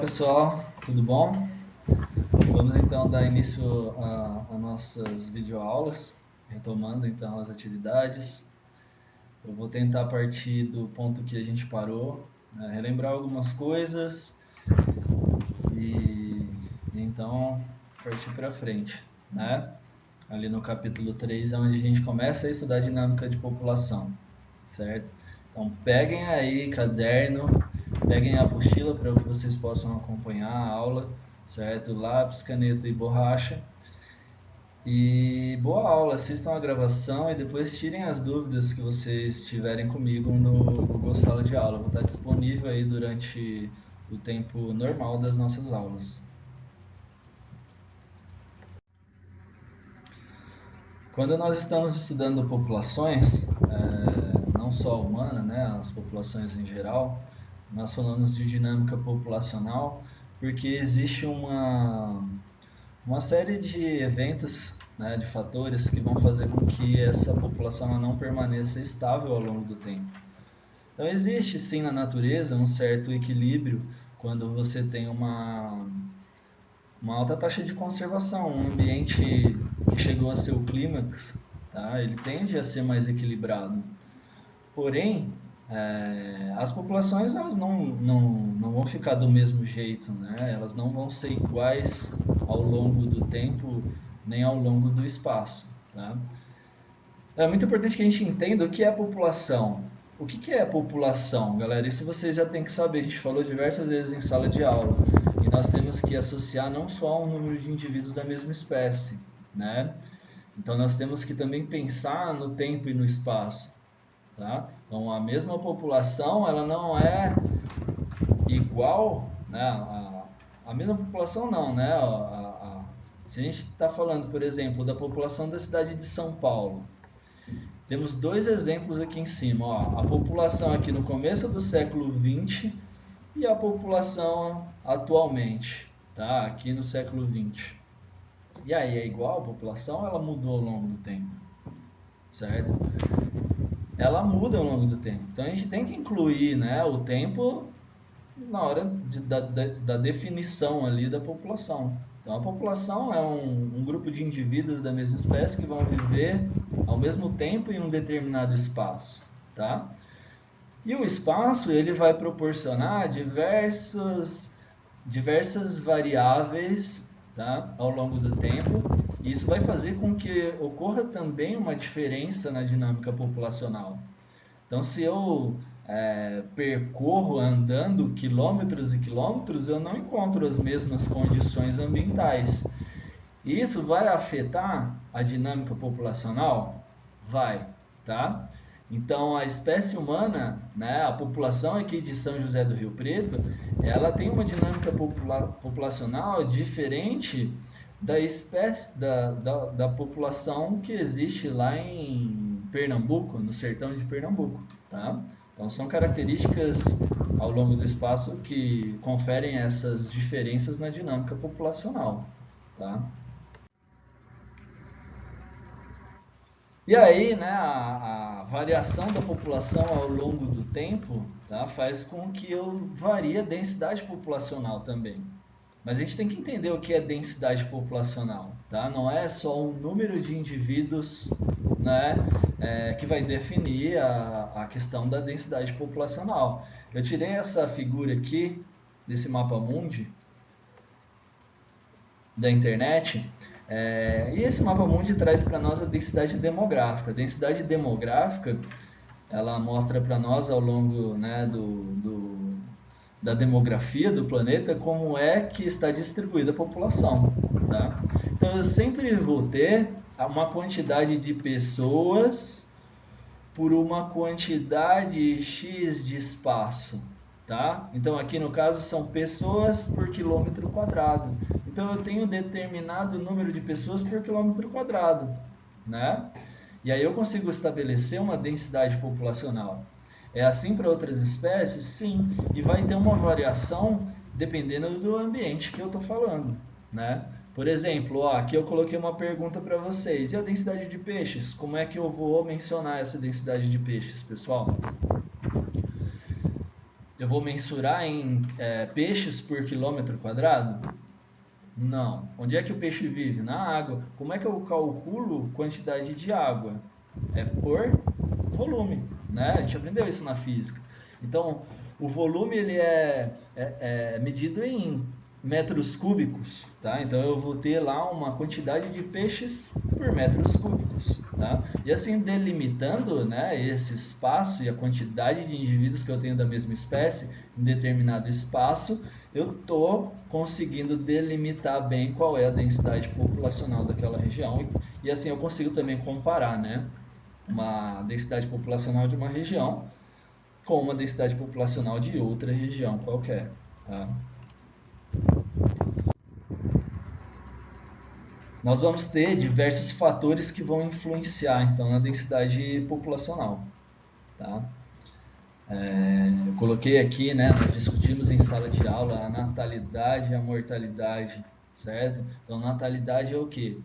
pessoal, tudo bom? Vamos então dar início a nossas videoaulas, retomando então as atividades. Eu vou tentar partir do ponto que a gente parou, relembrar algumas coisas e então partir para frente, né? Ali no capítulo 3 é onde a gente começa a estudar a dinâmica de população, certo? Então peguem aí caderno, peguem a apostila para que vocês possam acompanhar a aula, certo? Lápis, caneta e borracha. E boa aula, assistam a gravação e depois tirem as dúvidas que vocês tiverem comigo no Google Sala de Aula. Vou estar disponível aí durante o tempo normal das nossas aulas. Quando nós estamos estudando populações, não só humana, né, as populações em geral, nós falamos de dinâmica populacional porque existe uma série de eventos, né, de fatores que vão fazer com que essa população não permaneça estável ao longo do tempo. Então existe sim na natureza um certo equilíbrio quando você tem uma alta taxa de conservação, um ambiente que chegou a seu clímax, tá? Ele tende a ser mais equilibrado. Porém, as populações elas não vão ficar do mesmo jeito, né? Elas não vão ser iguais ao longo do tempo nem ao longo do espaço. Tá? É muito importante que a gente entenda o que é população. O que é população, galera? Isso vocês já têm que saber. A gente falou diversas vezes em sala de aula. E nós temos que associar não só um número de indivíduos da mesma espécie, né? Então nós temos que também pensar no tempo e no espaço. Tá? Então a mesma população ela não é igual, né? A mesma população não, né? Se a gente está falando, por exemplo, da população da cidade de São Paulo, temos dois exemplos aqui em cima. Ó, a população aqui no começo do século XX e a população atualmente, tá? Aqui no século XX. E aí, é igual a população? Ela mudou ao longo do tempo, certo? Ela muda ao longo do tempo. Então a gente tem que incluir, né, o tempo na hora da definição ali da população. Então a população é um grupo de indivíduos da mesma espécie que vão viver ao mesmo tempo em um determinado espaço, tá? E o espaço ele vai proporcionar diversas variáveis, tá, ao longo do tempo. E isso vai fazer com que ocorra também uma diferença na dinâmica populacional. Então, se eu percorro andando quilômetros e quilômetros, eu não encontro as mesmas condições ambientais. E isso vai afetar a dinâmica populacional? Vai, tá? Então, a espécie humana, né, a população aqui de São José do Rio Preto, ela tem uma dinâmica populacional diferente da espécie da população que existe lá em Pernambuco, no sertão de Pernambuco, tá? Então são características ao longo do espaço que conferem essas diferenças na dinâmica populacional, tá? E aí, né, a variação da população ao longo do tempo, tá, faz com que eu varie a densidade populacional também. Mas a gente tem que entender o que é densidade populacional, tá? Não é só o número de indivíduos, né, que vai definir a questão da densidade populacional. Eu tirei essa figura aqui, desse mapa mundi, da internet, e esse mapa mundi traz para nós a densidade demográfica. A densidade demográfica, ela mostra para nós ao longo, né, da demografia do planeta como é que está distribuída a população, tá? Então eu sempre vou ter uma quantidade de pessoas por uma quantidade X de espaço, tá? Então aqui no caso são pessoas por quilômetro quadrado. Então eu tenho determinado número de pessoas por quilômetro quadrado, né? E aí eu consigo estabelecer uma densidade populacional. É assim para outras espécies? Sim. E vai ter uma variação dependendo do ambiente que eu estou falando, né? Por exemplo, ó, aqui eu coloquei uma pergunta para vocês. E a densidade de peixes? Como é que eu vou mencionar essa densidade de peixes, pessoal? eu vou mensurar em peixes por quilômetro quadrado? Não. Onde é que o peixe vive? Na água. Como é que eu calculo quantidade de água? É por volume, né? A gente aprendeu isso na física. Então, o volume ele é medido em metros cúbicos, tá? Então eu vou ter lá uma quantidade de peixes por metros cúbicos, tá? E assim delimitando, né, esse espaço e a quantidade de indivíduos que eu tenho da mesma espécie em determinado espaço, eu estou conseguindo delimitar bem qual é a densidade populacional daquela região e assim eu consigo também comparar, né, uma densidade populacional de uma região com uma densidade populacional de outra região qualquer, tá? Nós vamos ter diversos fatores que vão influenciar então na densidade populacional, tá? Eu coloquei aqui, né, nós discutimos em sala de aula a natalidade e a mortalidade, certo? Então, natalidade é o quê?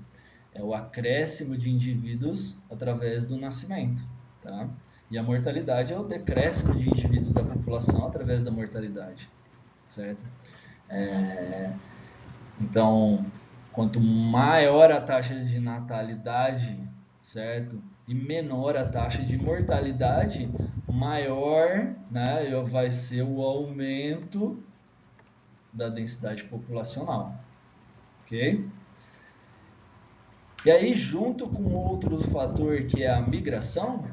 É o acréscimo de indivíduos através do nascimento, tá? E a mortalidade é o decréscimo de indivíduos da população através da mortalidade, certo? Então, quanto maior a taxa de natalidade, certo? E menor a taxa de mortalidade, maior, né, vai ser o aumento da densidade populacional, ok? E aí, junto com outro fator que é a migração,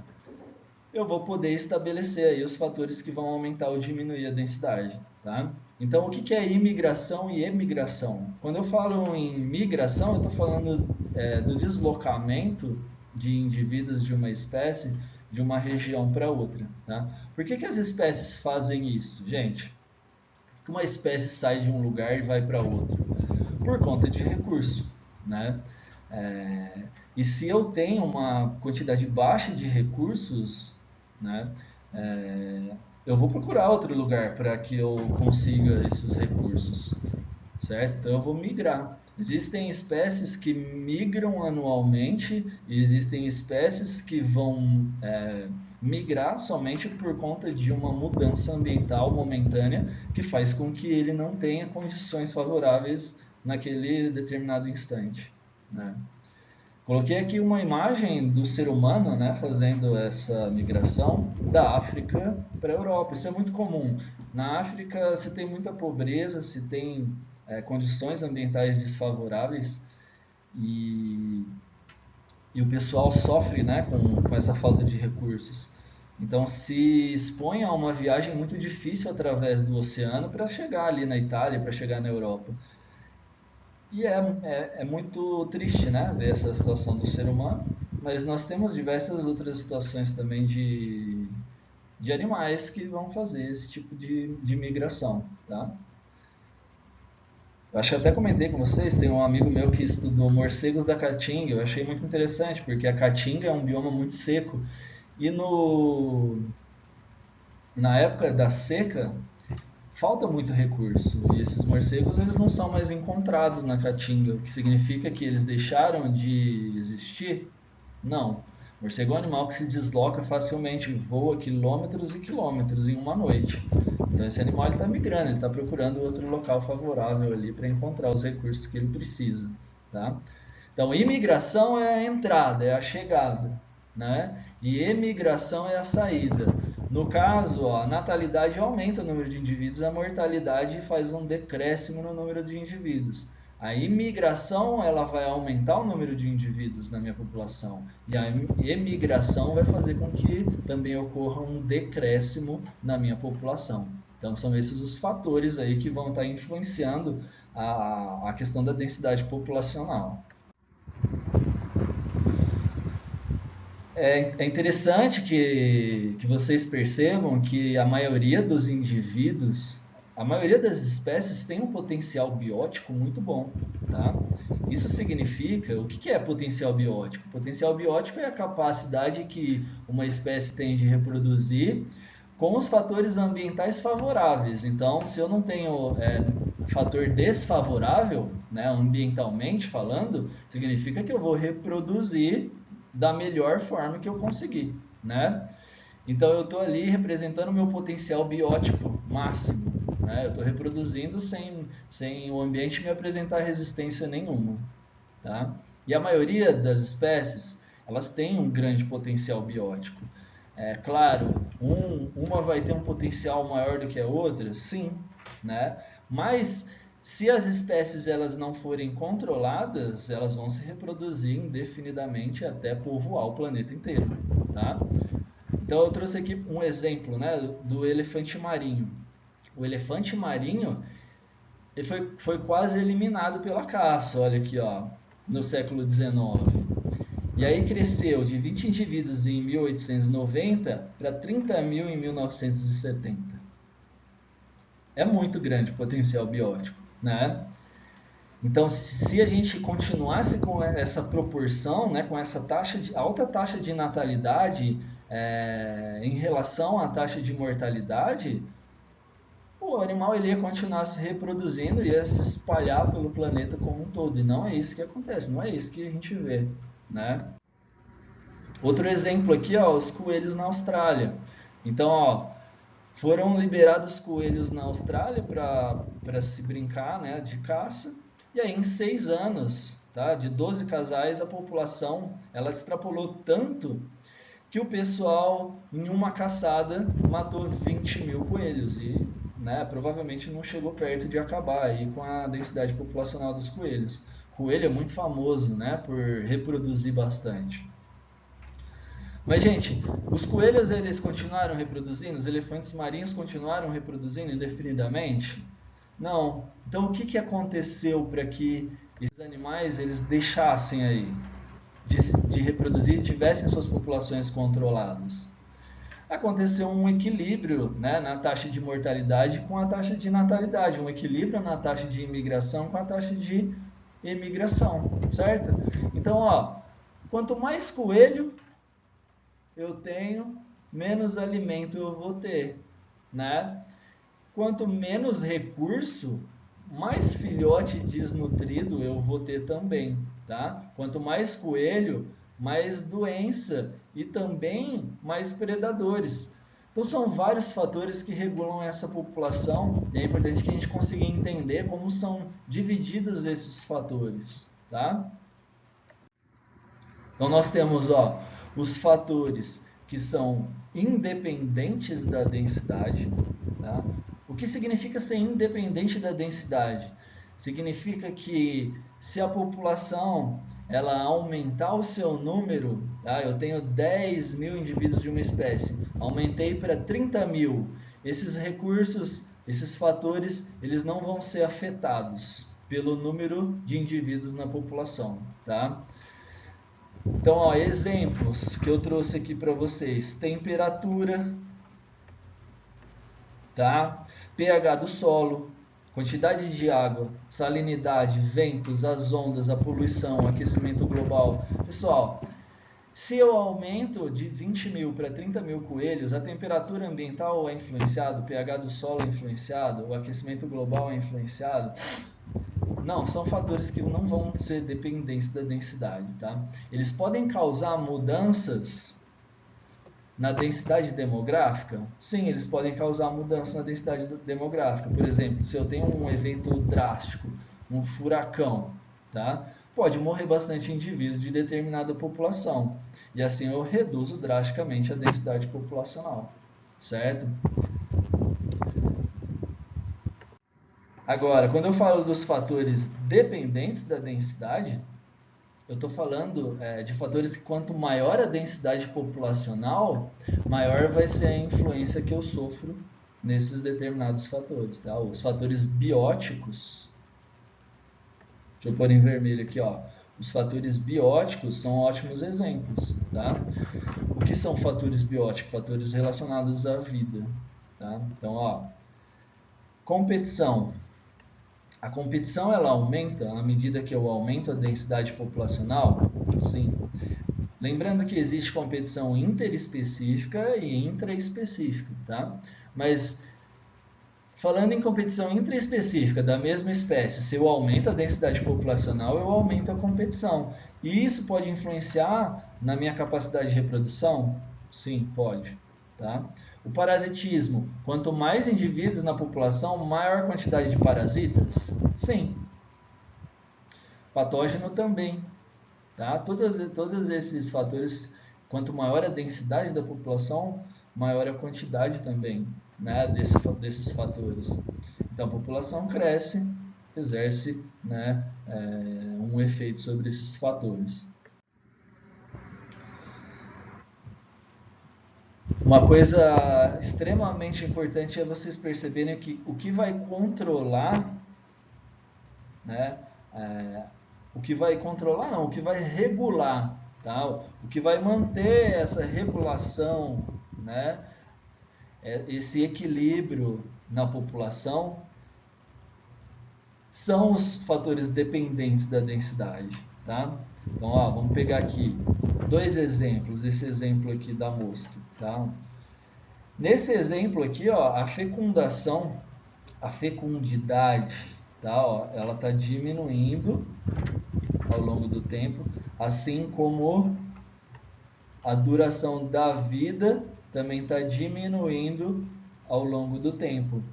eu vou poder estabelecer aí os fatores que vão aumentar ou diminuir a densidade, tá? Então, o que é imigração e emigração? Quando eu falo em migração, eu estou falando do deslocamento de indivíduos de uma espécie de uma região para outra, tá? Por que as espécies fazem isso, gente? Por que uma espécie sai de um lugar e vai para outro? Por conta de recurso, né? E se eu tenho uma quantidade baixa de recursos, né, eu vou procurar outro lugar para que eu consiga esses recursos, certo? Então eu vou migrar. Existem espécies que migram anualmente e existem espécies que vão migrar somente por conta de uma mudança ambiental momentânea que faz com que ele não tenha condições favoráveis naquele determinado instante, né? Coloquei aqui uma imagem do ser humano, né, fazendo essa migração da África para a Europa. Isso é muito comum. Na África se tem muita pobreza, se tem condições ambientais desfavoráveis e o pessoal sofre, né, com essa falta de recursos. Então se expõe a uma viagem muito difícil através do oceano para chegar ali na Itália, para chegar na Europa. E é muito triste, né, ver essa situação do ser humano, mas nós temos diversas outras situações também de animais que vão fazer esse tipo de migração, tá? Eu acho que até comentei com vocês, tem um amigo meu que estudou morcegos da Caatinga, eu achei muito interessante, porque a Caatinga é um bioma muito seco, e na época da seca, falta muito recurso e esses morcegos eles não são mais encontrados na Caatinga, o que significa que eles deixaram de existir? Não. O morcego é um animal que se desloca facilmente, voa quilômetros e quilômetros em uma noite. Então esse animal está migrando, ele está procurando outro local favorável ali para encontrar os recursos que ele precisa, tá? Então imigração é a entrada, é a chegada, né? E emigração é a saída. No caso, a natalidade aumenta o número de indivíduos, a mortalidade faz um decréscimo no número de indivíduos. A imigração ela vai aumentar o número de indivíduos na minha população e a emigração vai fazer com que também ocorra um decréscimo na minha população. Então são esses os fatores aí que vão estar influenciando a questão da densidade populacional. É interessante que vocês percebam que a maioria dos indivíduos, a maioria das espécies tem um potencial biótico muito bom, tá? Isso significa, o que é potencial biótico? Potencial biótico é a capacidade que uma espécie tem de reproduzir com os fatores ambientais favoráveis. Então, se eu não tenho fator desfavorável, né, ambientalmente falando, significa que eu vou reproduzir da melhor forma que eu conseguir, né? Então eu estou ali representando o meu potencial biótico máximo, né? Eu estou reproduzindo sem o ambiente me apresentar resistência nenhuma, tá? E a maioria das espécies, elas têm um grande potencial biótico. É claro, uma vai ter um potencial maior do que a outra, sim, né? Mas se as espécies elas não forem controladas, elas vão se reproduzir indefinidamente até povoar o planeta inteiro, tá? Então eu trouxe aqui um exemplo, né, do elefante marinho. O elefante marinho ele foi quase eliminado pela caça, olha aqui, ó, no século XIX. E aí cresceu de 20 indivíduos em 1890 para 30 mil em 1970. É muito grande o potencial biótico, né? Então, se a gente continuasse com essa proporção, né, com essa alta taxa de natalidade em relação à taxa de mortalidade, o animal ele ia continuar se reproduzindo e ia se espalhar pelo planeta como um todo. E não é isso que acontece, não é isso que a gente vê, né? Outro exemplo aqui, ó, os coelhos na Austrália. Então, ó, foram liberados coelhos na Austrália para se brincar, né, de caça. E aí, em 6 anos, tá, de 12 casais, a população ela extrapolou tanto que o pessoal, em uma caçada, matou 20 mil coelhos. E né, provavelmente não chegou perto de acabar aí com a densidade populacional dos coelhos. Coelho é muito famoso, né, por reproduzir bastante. Mas, gente, os coelhos eles continuaram reproduzindo? Os elefantes marinhos continuaram reproduzindo indefinidamente? Não. Então, o que aconteceu para que esses animais eles deixassem aí de reproduzir e tivessem suas populações controladas? Aconteceu um equilíbrio, né, na taxa de mortalidade com a taxa de natalidade, um equilíbrio na taxa de imigração com a taxa de emigração, certo? Então, ó, quanto mais coelho eu tenho, menos alimento eu vou ter, né? Quanto menos recurso, mais filhote desnutrido eu vou ter também, tá? Quanto mais coelho, mais doença e também mais predadores. Então são vários fatores que regulam essa população e é importante que a gente consiga entender como são divididos esses fatores, tá? Então nós temos, ó, os fatores que são independentes da densidade, tá? O que significa ser independente da densidade? Significa que se a população ela aumentar o seu número, tá? Eu tenho 10 mil indivíduos de uma espécie, aumentei para 30 mil, esses recursos, esses fatores, eles não vão ser afetados pelo número de indivíduos na população, tá? Então, ó, exemplos que eu trouxe aqui para vocês: temperatura, tá? pH do solo, quantidade de água, salinidade, ventos, as ondas, a poluição, o aquecimento global. Pessoal, se eu aumento de 20 mil para 30 mil coelhos, a temperatura ambiental é influenciada, o pH do solo é influenciado, o aquecimento global é influenciado? Não, são fatores que não vão ser dependentes da densidade, tá? Eles podem causar mudanças na densidade demográfica? Sim, eles podem causar mudança na densidade demográfica. Por exemplo, se eu tenho um evento drástico, um furacão, tá? Pode morrer bastante indivíduo de determinada população. E assim eu reduzo drasticamente a densidade populacional, certo? Agora, quando eu falo dos fatores dependentes da densidade, eu estou falando de fatores que quanto maior a densidade populacional, maior vai ser a influência que eu sofro nesses determinados fatores. Tá? Os fatores bióticos, deixa eu pôr em vermelho aqui, ó. Os fatores bióticos são ótimos exemplos. Tá? O que são fatores bióticos? Fatores relacionados à vida. Tá? Então, ó, competição. A competição ela aumenta à medida que eu aumento a densidade populacional? Sim. Lembrando que existe competição interespecífica e intraespecífica, tá? Mas falando em competição intraespecífica da mesma espécie, se eu aumento a densidade populacional, eu aumento a competição. E isso pode influenciar na minha capacidade de reprodução? Sim, pode, tá? O parasitismo, quanto mais indivíduos na população, maior quantidade de parasitas? Sim. Patógeno também. Tá? Todos esses fatores, quanto maior a densidade da população, maior a quantidade também, né, desses fatores. Então a população cresce, exerce, né, um efeito sobre esses fatores. Uma coisa extremamente importante é vocês perceberem que o que vai controlar, né, o que vai controlar não, o que vai regular, tá? O que vai manter essa regulação, né, esse equilíbrio na população, são os fatores dependentes da densidade, tá? Então, ó, vamos pegar aqui 2 exemplos, esse exemplo aqui da mosca, tá? Nesse exemplo aqui, ó, a fecundação, a fecundidade, tá? Ó, ela está diminuindo ao longo do tempo, assim como a duração da vida também está diminuindo ao longo do tempo.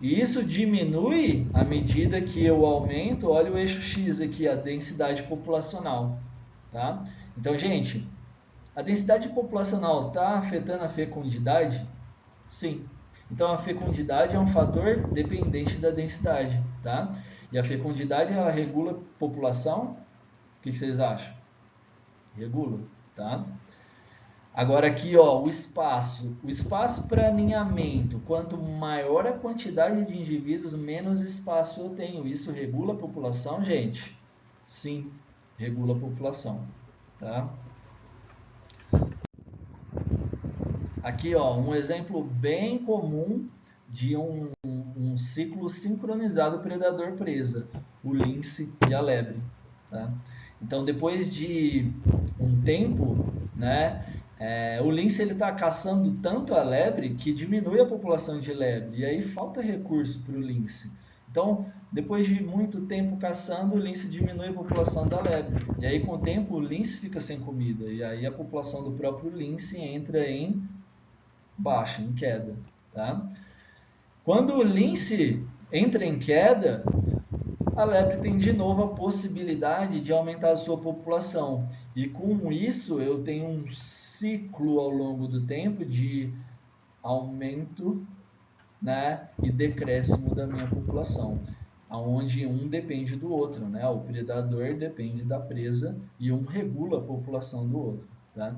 E isso diminui à medida que eu aumento, olha o eixo X aqui, a densidade populacional. Tá? Então, gente, a densidade populacional está afetando a fecundidade? Sim. Então, a fecundidade é um fator dependente da densidade. Tá? E a fecundidade, ela regula a população? O que vocês acham? Regula. Tá? Agora aqui, ó, o espaço para aninhamento, quanto maior a quantidade de indivíduos, menos espaço eu tenho. Isso regula a população, gente? Sim, regula a população, tá? Aqui, ó, um exemplo bem comum de um ciclo sincronizado predador-presa, o lince e a lebre, tá? Então, depois de um tempo, né, o lince está caçando tanto a lebre que diminui a população de lebre, e aí falta recurso para o lince. Então, depois de muito tempo caçando, o lince diminui a população da lebre. E aí, com o tempo, o lince fica sem comida. E aí a população do próprio lince entra em baixa, em queda. Tá? Quando o lince entra em queda, a lebre tem de novo a possibilidade de aumentar a sua população. E com isso eu tenho um ciclo ao longo do tempo de aumento, né, e decréscimo da minha população, onde um depende do outro, né? O predador depende da presa e um regula a população do outro. Tá?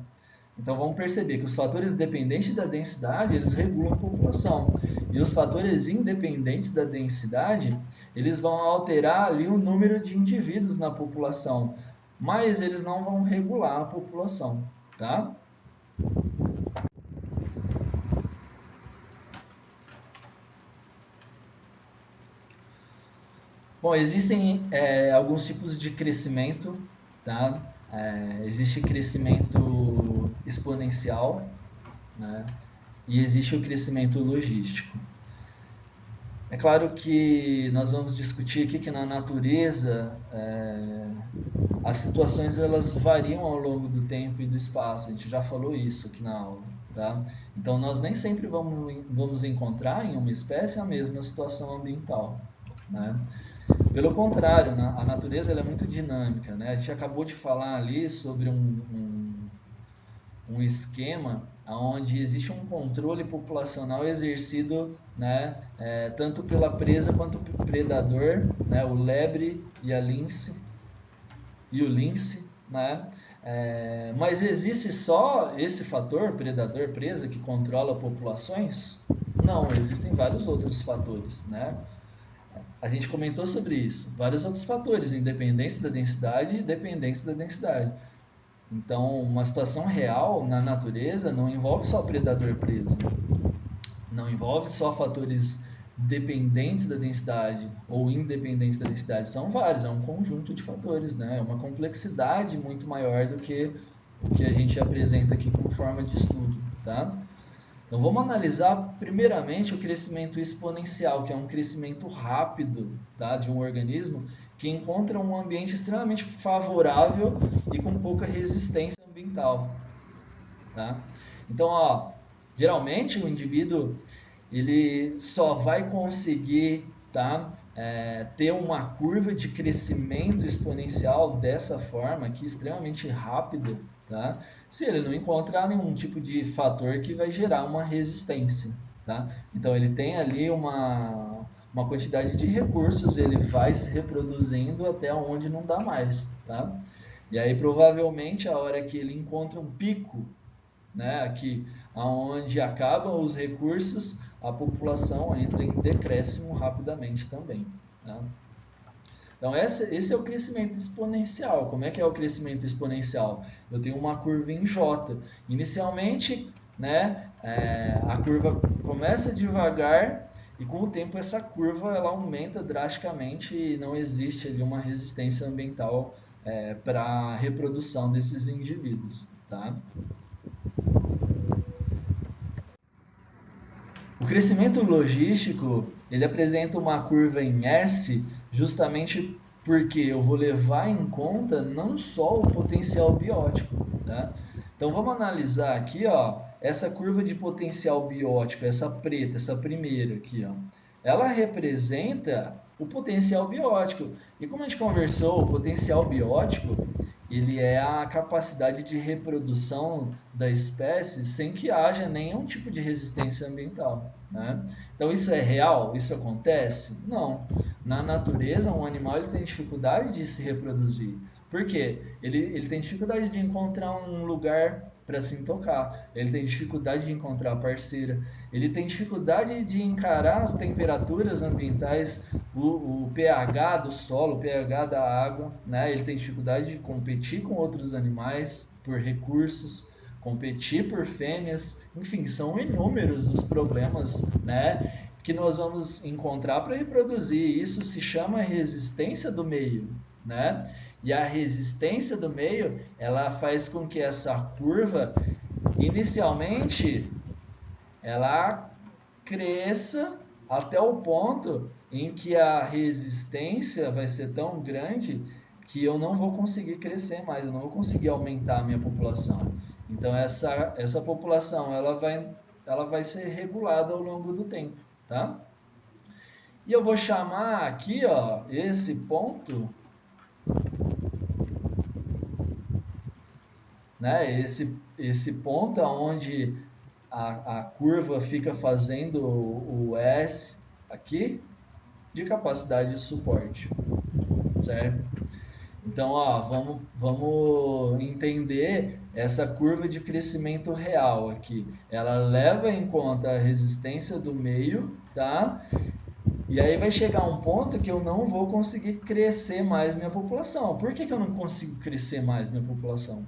Então vamos perceber que os fatores dependentes da densidade, eles regulam a população. E os fatores independentes da densidade, eles vão alterar ali o número de indivíduos na população, mas eles não vão regular a população, tá? Bom, existem alguns tipos de crescimento, tá? Existe crescimento exponencial, né? E existe o crescimento logístico. É claro que nós vamos discutir aqui que na natureza as situações elas variam ao longo do tempo e do espaço, a gente já falou isso aqui na aula. Tá? Então nós nem sempre vamos encontrar em uma espécie a mesma situação ambiental. Né? Pelo contrário, a natureza ela é muito dinâmica. Né? A gente acabou de falar ali sobre um esquema onde existe um controle populacional exercido, né, tanto pela presa quanto pelo predador, né, o lebre e o lince, né? Mas existe só esse fator, predador-presa, que controla populações? Não, existem vários outros fatores, né? A gente comentou sobre isso, vários outros fatores, independência da densidade e dependência da densidade. Então, uma situação real na natureza não envolve só predador-presa, não envolve só fatores dependentes da densidade ou independentes da densidade, são vários, é um conjunto de fatores, né? É uma complexidade muito maior do que o que a gente apresenta aqui como forma de estudo, tá? Então vamos analisar primeiramente o crescimento exponencial, que é um crescimento rápido, tá, de um organismo que encontra um ambiente extremamente favorável e com pouca resistência ambiental. Tá? Então, ó, Geralmente o indivíduo ele só vai conseguir, tá, ter uma curva de crescimento exponencial dessa forma, aqui extremamente rápida, tá, se ele não encontrar nenhum tipo de fator que vai gerar uma resistência. Tá? Então ele tem ali uma quantidade de recursos, ele vai se reproduzindo até onde não dá mais. Tá? E aí provavelmente a hora que ele encontra um pico, né, aqui onde acabam os recursos, a população entra em decréscimo rapidamente também. Tá? Então esse é o crescimento exponencial. Como é que é o crescimento exponencial? Eu tenho uma curva em J. Inicialmente, né, a curva começa devagar e com o tempo essa curva ela aumenta drasticamente e não existe ali uma resistência ambiental para a reprodução desses indivíduos. Tá? O crescimento logístico ele apresenta uma curva em S justamente porque eu vou levar em conta não só o potencial biótico. Tá? Então vamos analisar aqui, ó, essa curva de potencial biótico, essa preta, essa primeira aqui, ó, ela representa o potencial biótico. E como a gente conversou, o potencial biótico ele é a capacidade de reprodução da espécie sem que haja nenhum tipo de resistência ambiental. Né? Então isso é real? Isso acontece? Não. Na natureza, um animal ele tem dificuldade de se reproduzir. Por quê? Ele tem dificuldade de encontrar um lugar para se intocar. Ele tem dificuldade de encontrar a parceira. Ele tem dificuldade de encarar as temperaturas ambientais, o pH do solo, o pH da água. Né? Ele tem dificuldade de competir com outros animais por recursos, competir por fêmeas. Enfim, são inúmeros os problemas, né, que nós vamos encontrar para reproduzir. Isso se chama resistência do meio. Né? E a resistência do meio, ela faz com que essa curva, inicialmente, ela cresça até o ponto em que a resistência vai ser tão grande que eu não vou conseguir crescer mais, eu não vou conseguir aumentar a minha população. Então essa população ela vai ser regulada ao longo do tempo. Tá? E eu vou chamar aqui, ó, esse ponto, né, esse ponto onde a curva fica fazendo o S aqui de capacidade de suporte, certo? Então, ó, vamos entender essa curva de crescimento real aqui. Ela leva em conta a resistência do meio, tá? E aí vai chegar um ponto que eu não vou conseguir crescer mais minha população. Por que eu não consigo crescer mais minha população?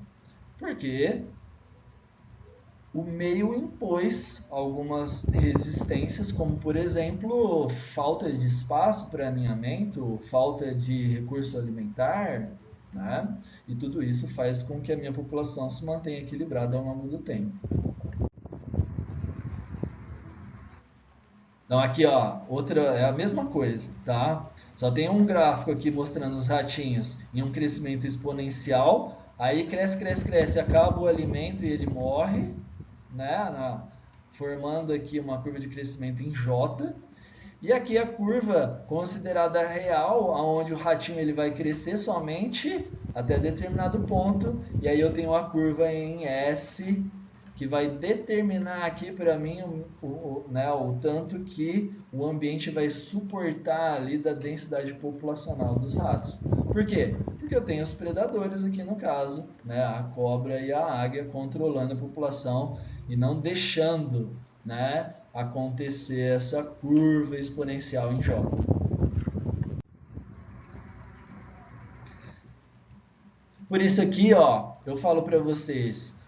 Porque o meio impôs algumas resistências, como por exemplo, falta de espaço para aninhamento, falta de recurso alimentar, né? E tudo isso faz com que a minha população se mantenha equilibrada ao longo do tempo. Então aqui, ó, outra é a mesma coisa, tá? Só tem um gráfico aqui mostrando os ratinhos em um crescimento exponencial, aí cresce, cresce, cresce, acaba o alimento e ele morre, né? Formando aqui uma curva de crescimento em J. E aqui a curva considerada real, onde o ratinho ele vai crescer somente até determinado ponto, e aí eu tenho a curva em S, que vai determinar aqui para mim o tanto que o ambiente vai suportar ali da densidade populacional dos ratos. Por quê? Porque eu tenho os predadores aqui no caso, né, a cobra e a águia controlando a população e não deixando, né, acontecer essa curva exponencial em J. Por isso aqui, ó, eu falo para vocês,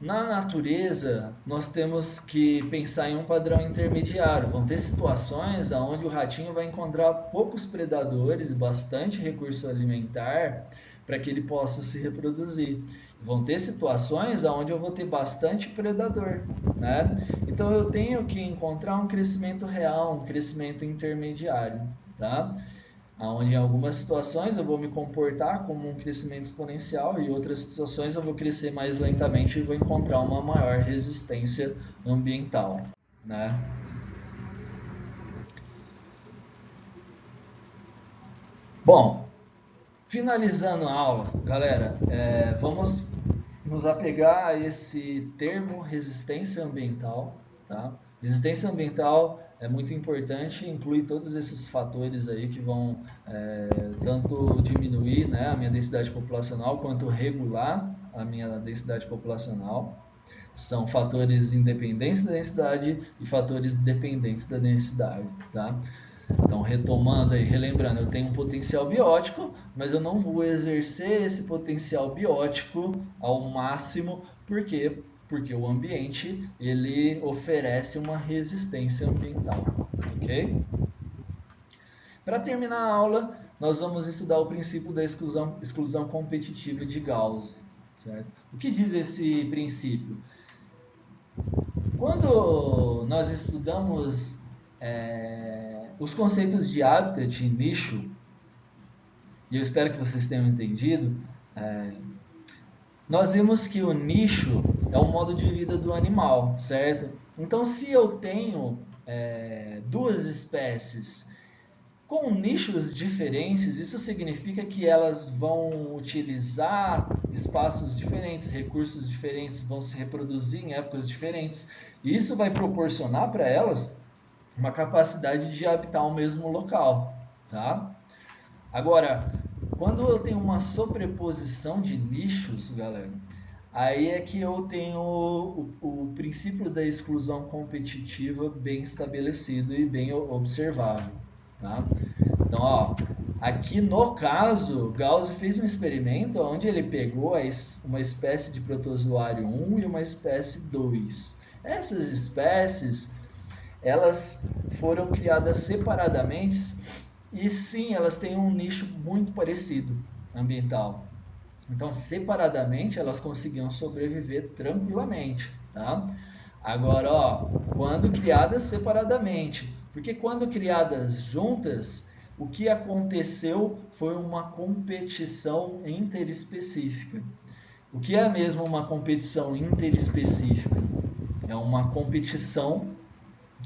na natureza, nós temos que pensar em um padrão intermediário. Vão ter situações onde o ratinho vai encontrar poucos predadores e bastante recurso alimentar para que ele possa se reproduzir. Vão ter situações onde eu vou ter bastante predador, né? Então eu tenho que encontrar um crescimento real, um crescimento intermediário, tá? onde em algumas situações eu vou me comportar como um crescimento exponencial e em outras situações eu vou crescer mais lentamente e vou encontrar uma maior resistência ambiental, né? Bom, finalizando a aula, galera, vamos nos apegar a esse termo resistência ambiental, tá? Resistência ambiental é muito importante, inclui todos esses fatores aí que vão tanto diminuir, né, a minha densidade populacional quanto regular a minha densidade populacional. São fatores independentes da densidade e fatores dependentes da densidade, tá? Então, retomando aí, relembrando, eu tenho um potencial biótico, mas eu não vou exercer esse potencial biótico ao máximo, por quê? Porque o ambiente, ele oferece uma resistência ambiental, ok? Para terminar a aula, nós vamos estudar o princípio da exclusão competitiva de Gauss, certo? O que diz esse princípio? Quando nós estudamos os conceitos de habitat e nicho, e eu espero que vocês tenham entendido, nós vimos que o nicho é o modo de vida do animal, certo? Então, se eu tenho duas espécies com nichos diferentes, isso significa que elas vão utilizar espaços diferentes, recursos diferentes, vão se reproduzir em épocas diferentes. E isso vai proporcionar para elas uma capacidade de habitar o mesmo local, tá? Agora, quando eu tenho uma sobreposição de nichos, galera, aí é que eu tenho o princípio da exclusão competitiva bem estabelecido e bem observável, tá? Então, ó, aqui no caso, Gauss fez um experimento onde ele pegou uma espécie de protozoário 1 e uma espécie 2. Essas espécies, elas foram criadas separadamente e sim, elas têm um nicho muito parecido ambiental. Então, separadamente, elas conseguiam sobreviver tranquilamente, tá? Agora, ó, quando criadas separadamente, porque quando criadas juntas, o que aconteceu foi uma competição interespecífica. O que é mesmo uma competição interespecífica? É uma competição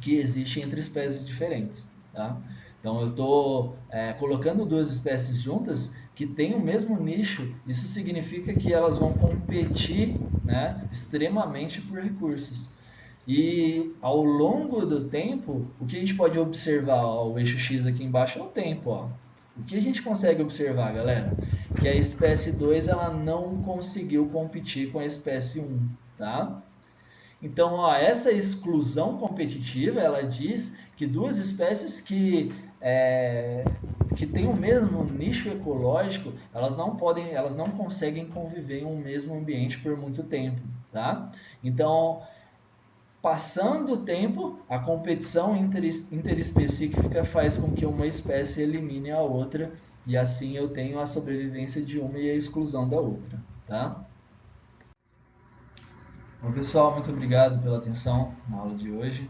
que existe entre espécies diferentes, tá? Então eu estou colocando duas espécies juntas que têm o mesmo nicho, isso significa que elas vão competir, né, extremamente por recursos. E ao longo do tempo, o que a gente pode observar, ó, o eixo X aqui embaixo é o tempo. Ó. O que a gente consegue observar, galera? Que a espécie 2 ela não conseguiu competir com a espécie 1, tá? Então, ó, essa exclusão competitiva, ela diz que duas espécies que têm o mesmo nicho ecológico, elas não conseguem conviver em um mesmo ambiente por muito tempo, tá? Então, passando o tempo, a competição interespecífica faz com que uma espécie elimine a outra e assim eu tenho a sobrevivência de uma e a exclusão da outra, tá? Bom, pessoal, muito obrigado pela atenção na aula de hoje.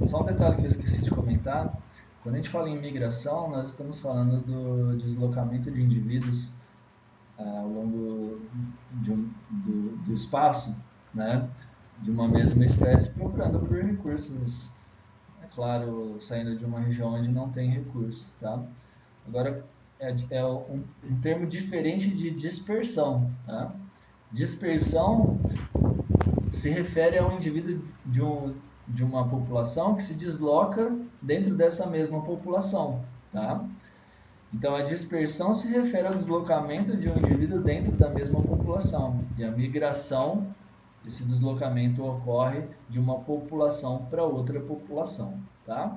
Só um detalhe que eu esqueci de comentar. Quando a gente fala em migração, nós estamos falando do deslocamento de indivíduos ao longo do espaço, né, de uma mesma espécie, procurando por recursos. É claro, saindo de uma região onde não tem recursos. Tá? Agora, é um termo diferente de dispersão. Tá? Dispersão se refere a um indivíduo de uma população que se desloca dentro dessa mesma população, tá? Então, a dispersão se refere ao deslocamento de um indivíduo dentro da mesma população. E a migração, esse deslocamento ocorre de uma população para outra população, tá?